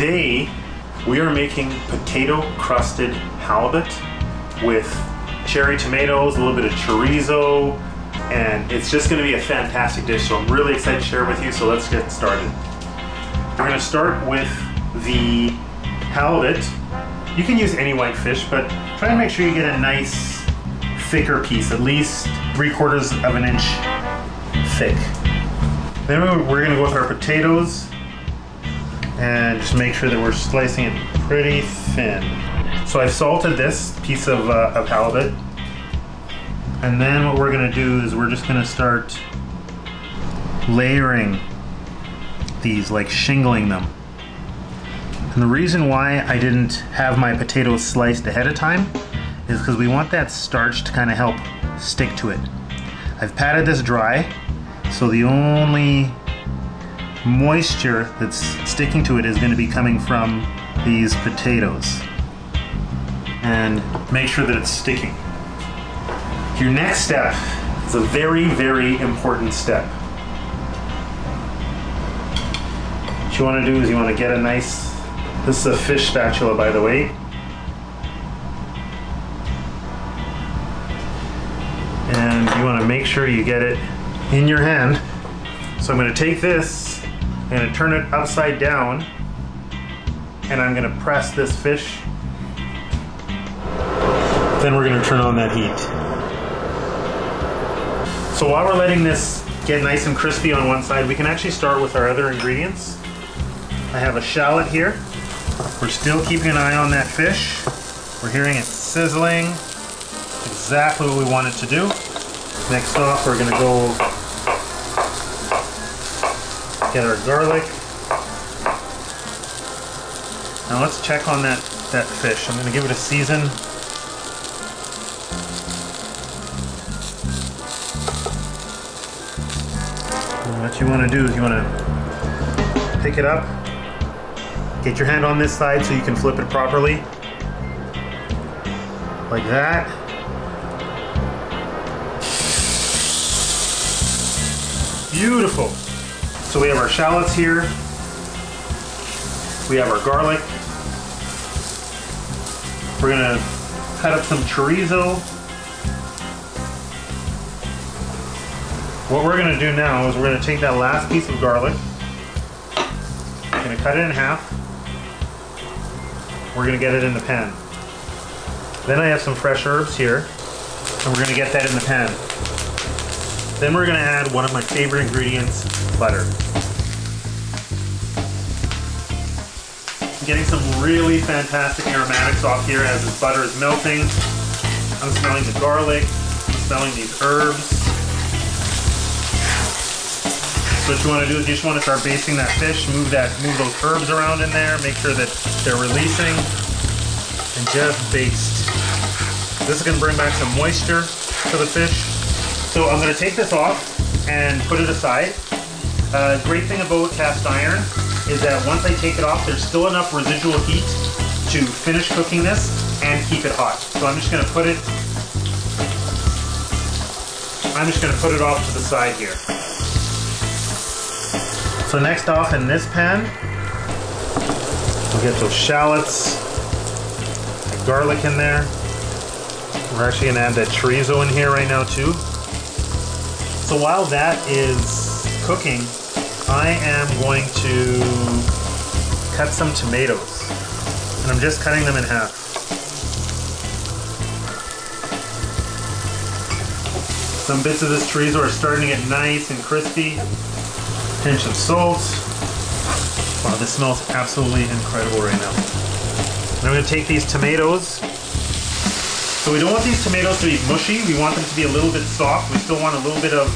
Today, we are making potato crusted halibut with cherry tomatoes, a little bit of chorizo, and it's just gonna be a fantastic dish. So I'm really excited to share with you, so let's get started. We're gonna start with the halibut. You can use any white fish, but try and make sure you get a nice thicker piece, at least 3/4 of an inch thick. Then we're gonna go with our potatoes and just make sure that we're slicing it pretty thin. So I've salted this piece of halibut. And then what we're gonna do is we're just gonna start layering these, like shingling them. And the reason why I didn't have my potatoes sliced ahead of time is because we want that starch to kind of help stick to it. I've patted this dry, so the only moisture that's sticking to it is going to be coming from these potatoes. And make sure that it's sticking. Your next step is a very, very important step. What you want to do is you want to get a nice, this is a fish spatula by the way, and you want to make sure you get it in your hand. So I'm going to take this, I'm going to turn it upside down, and I'm going to press this fish. Then we're going to turn on that heat. So while we're letting this get nice and crispy on one side, we can actually start with our other ingredients. I have a shallot here. We're still keeping an eye on that fish. We're hearing it sizzling. Exactly what we want it to do. Next off, we're going to go get our garlic. Now let's check on that fish. I'm going to give it a season. And what you want to do is you want to pick it up, get your hand on this side so you can flip it properly. Like that. Beautiful. So we have our shallots here. We have our garlic. We're gonna cut up some chorizo. What we're gonna do now is we're gonna take that last piece of garlic. We're gonna cut it in half. We're gonna get it in the pan. Then I have some fresh herbs here, and we're gonna get that in the pan. Then we're gonna add one of my favorite ingredients, butter. I'm getting some really fantastic aromatics off here as this butter is melting. I'm smelling the garlic, I'm smelling these herbs. So what you want to do is you just want to start basting that fish, move those herbs around in there, make sure that they're releasing, and just baste. This is going to bring back some moisture to the fish. So I'm going to take this off and put it aside. Great thing about cast iron is that once I take it off, there's still enough residual heat to finish cooking this and keep it hot. So I'm just going to put it off to the side here. So next off in this pan, we'll get those shallots, the garlic in there. We're actually going to add that chorizo in here right now too. So while that is cooking, I am going to cut some tomatoes. And I'm just cutting them in half. Some bits of this chorizo are starting to get nice and crispy. Pinch of salt. Wow, this smells absolutely incredible right now. And I'm going to take these tomatoes. So we don't want these tomatoes to be mushy. We want them to be a little bit soft. We still want a little bit of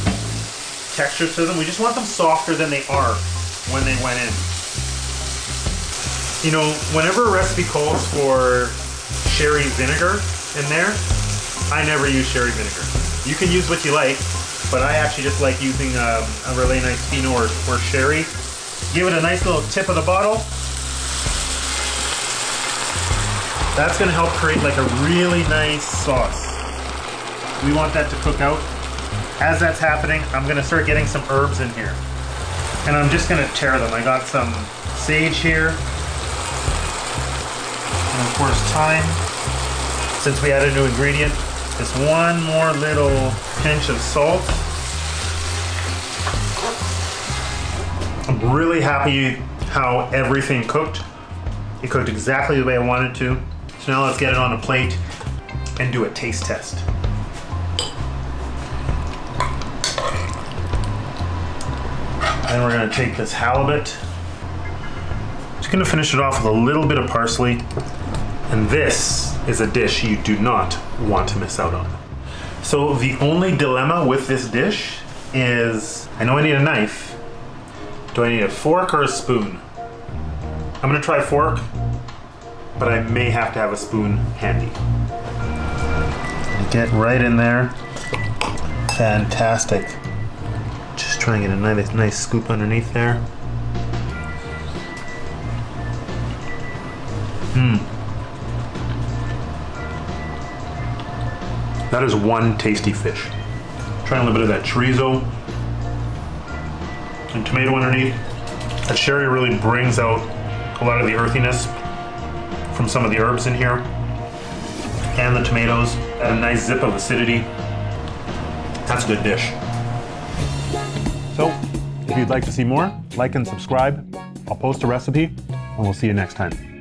texture to them. We just want them softer than they are when they went in. You know, whenever a recipe calls for sherry vinegar in there, I never use sherry vinegar. You can use what you like, but I actually just like using a really nice Pinot or sherry. Give it a nice little tip of the bottle. That's going to help create like a really nice sauce. We want that to cook out. As that's happening, I'm going to start getting some herbs in here. And I'm just going to tear them. I got some sage here. And of course thyme. Since we added a new ingredient, just one more little pinch of salt. I'm really happy how everything cooked. It cooked exactly the way I wanted to. So now let's get it on a plate and do a taste test. Then we're gonna take this halibut. Just gonna finish it off with a little bit of parsley. And this is a dish you do not want to miss out on. So the only dilemma with this dish is, I know I need a knife. Do I need a fork or a spoon? I'm gonna try fork, but I may have to have a spoon handy. Get right in there. Fantastic. Just try and get a nice scoop underneath there. That is one tasty fish. Try a little bit of that chorizo and tomato underneath. That sherry really brings out a lot of the earthiness from some of the herbs in here. And the tomatoes add a nice zip of acidity. That's a good dish. So, if you'd like to see more, like and subscribe. I'll post a recipe, and we'll see you next time.